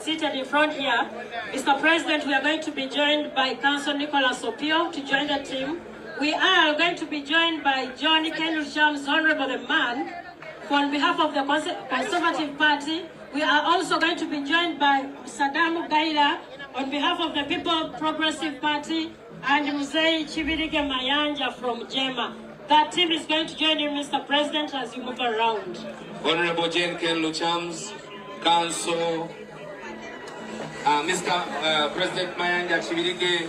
Seated in front here, Mr. President, we are going to be joined by Councillor Nicholas Opio to join the team. We are going to be joined by John Kenlucham's Honorable the Man, who on behalf of the Conservative Party. We are also going to be joined by Saddam Gaila on behalf of the People Progressive Party and Mzee Chivirige Mayanja from Jema. That team is going to join you, Mr. President, as you move around. Honorable Jane Kenlucham's Council. Mr. President Mayanja Chivirige,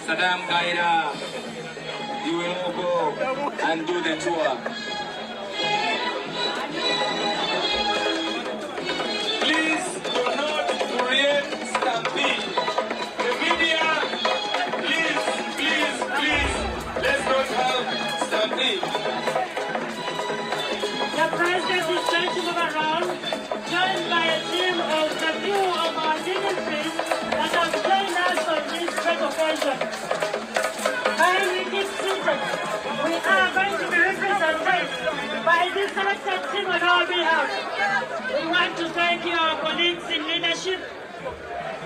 Saddam Gaira, you will all go and do the tour. Please do not create stampede. The media, please, let's not have stampede. The President is going to move around, joined by a team of the few of our dignitaries that have joined us on this great occasion. And we keep seated. We are going to be represented by this selected team on our behalf. We want to thank you, our colleagues in leadership,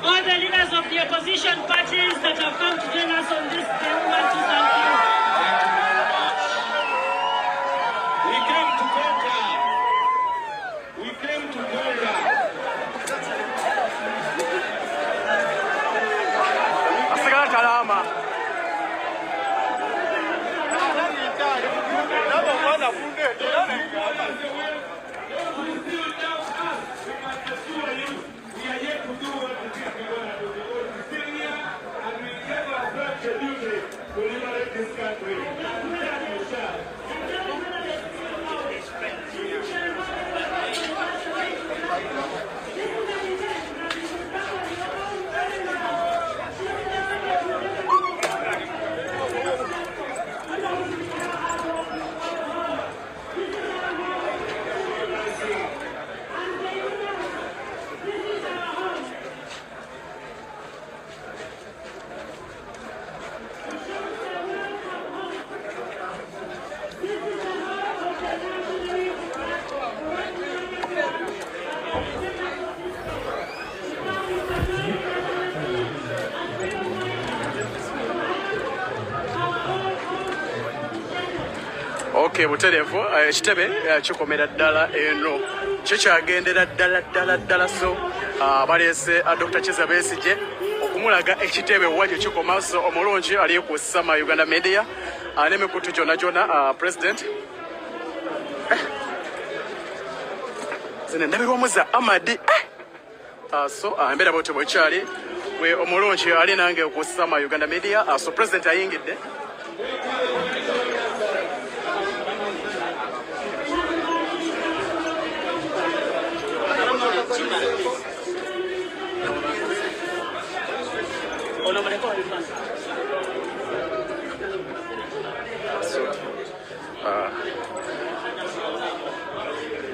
all the leaders of the opposition parties that have come to join us on this day. We want to thank you. We came to conquer. We came to conquer. Okay, buterevu ekitebe kikomera ddala eno kikyagendera ddala so baleese Dr. Kizza Besigye okumulaga ekitebe wajjo kikoma so omulungi ali ku Sama Uganda Media n'emikutu gyonna President zine ndabirwamu za Amadi so embeera bwetyo bwekyali we omulungi ali nange ku Sama Uganda Media so President ayingidde.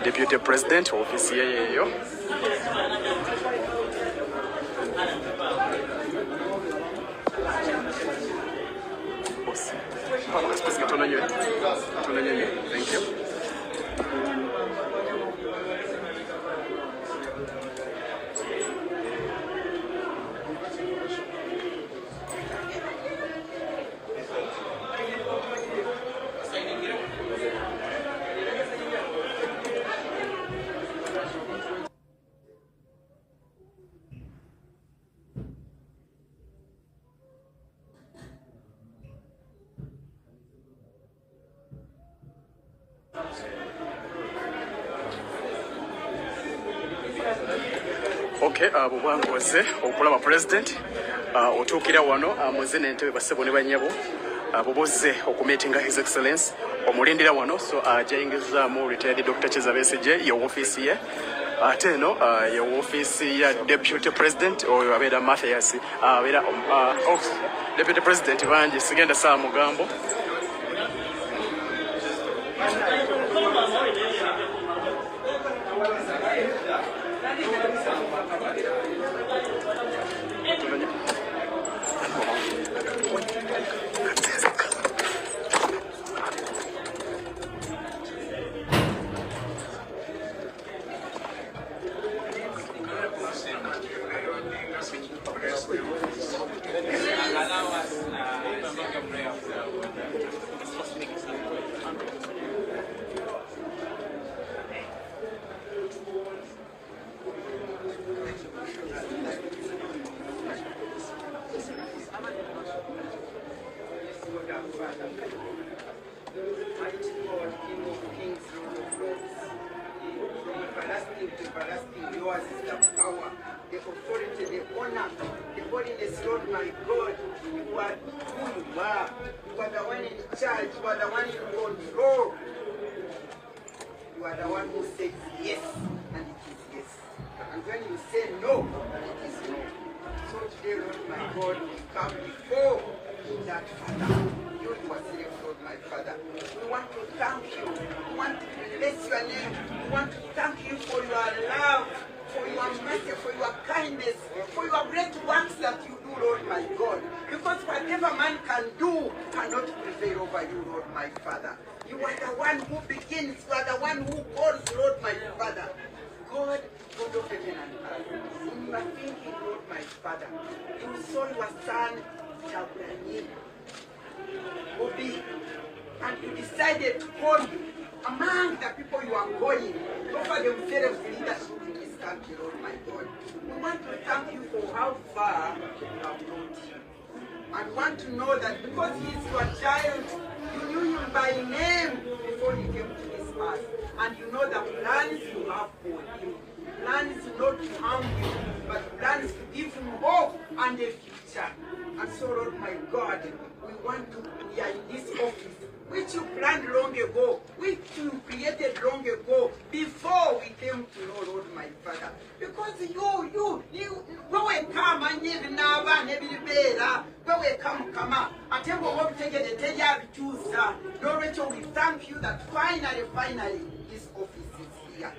Deputy President office yeyo thank you. Okay, bubwangoze okulaba President otuukira wano muze n'entebe bassebo ne bannyabo bubozze okumeetinga His Excellency omulindira wano so ajayingizaamu retired Dr. Kizza Besigye ye woofiisi ye ate eno ye woofiisi ya Deputy President oyo abeera Mathias abeera Deputy President bangi sigenda saa mugambo. the authority, the honor, the holiness, Lord my God. You are who you are. You are the one in charge. You are the one in control. You are the one who says yes, and it is yes. And when you say no, it is no. So today, Lord my God, we come before that Father. You are saying, Lord my Father. We want to thank you. We want to bless your name. We want to thank you for your love, for your mercy, for your kindness, for your great works that you do, Lord my God. Because whatever man can do cannot prevail over you, Lord my Father. You are the one who begins. You are the one who calls, Lord my Father. God, God of heaven and earth. In your thinking, Lord my Father, you saw your son, H.E Bobi, and you decided to call him among the people you are calling, offer themselves leadership in this country, Lord my God. We want to thank you for how far you have brought him. And want to know that because he is your child, you knew him by name before he came to this earth. And you know the plans you have for him. Plans not to harm him, but plans to give him hope and a future. And so, Lord my God, we are in this office, which you planned long ago, which you created long ago, before we came to know, Lord my Father. Because you come and you never come. Lord Rachel, we thank you that finally, this office is here.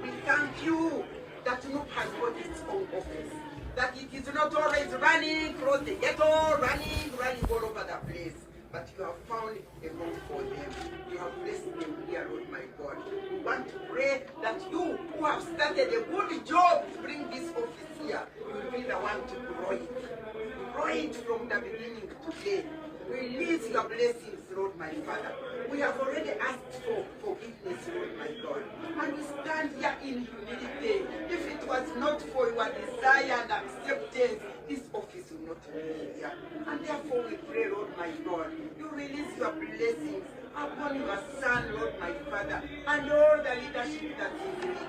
We thank you that Nook has got its own office. That it is not always running across the ghetto, running all over the place. But you have found a home for them. You have blessed them here, Lord my God. We want to pray that you who have started a good job to bring this office here, you will be the one to grow it. Grow it from the beginning today. Release your blessings, Lord my Father. We have already asked for forgiveness, Lord my God. And we stand here in humility. If it was not for your desire and acceptance, this office will not be here. And therefore we pray, Lord my God, you release your blessings upon your son, Lord my Father, and all the leadership that he is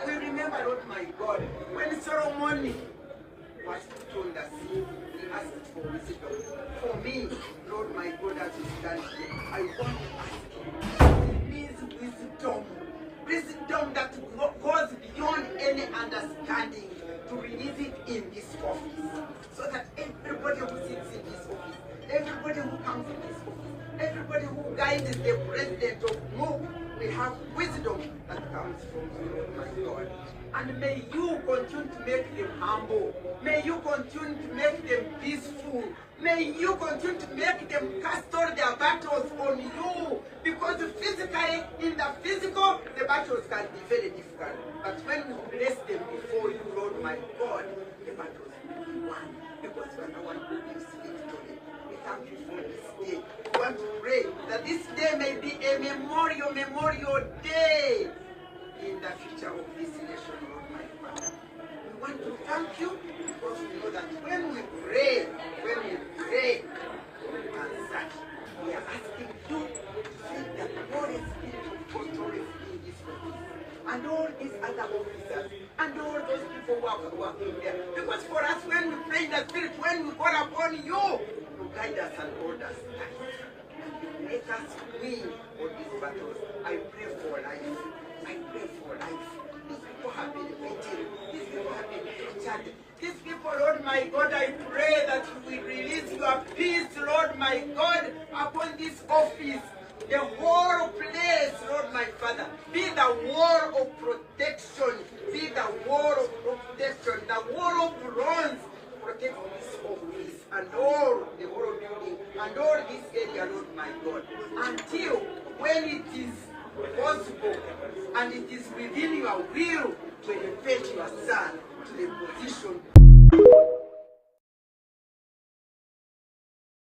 leading. We remember, Lord my God, when Solomon was put on the sea, he asked for wisdom. For me, Lord my God, as we stand here, I want to ask you, please wisdom. Wisdom that goes beyond any understanding, to release it in this office. So that everybody who sits in this office, everybody who comes in this office, everybody who guides the president of MOOC, we have wisdom that comes from you, Lord my God. And may you continue to make them humble. May you continue to make them peaceful. May you continue to make them cast all their battles on you. Because physically, in the physical, the battles can be very difficult. But when we bless them before you, Lord my God, the battles will be won. Because you are the one who gives victory. We thank you for this day. We want to pray that this day may be a memorial day in the future of this nation, Lord my Father. We want to thank you because we know that when we pray, and we are asking you to send the Holy Spirit of authority in this office, and all these other officers, and all those people who are working there. Because for us, when we pray in the Spirit, when we call upon you, you guide us and hold us tight. And you make us win all these battles. I pray for life. I pray for life. These people have been beaten. These people have been tortured. These people, Lord my God, I pray that you will release your peace, Lord my God, upon this office. The whole place, Lord my Father, be the wall of protection. Be the wall of protection. The wall of bronze. Protect this office and all the whole building and all this area, Lord my God. Until when it is possible and it is within your will to elevate your son to the position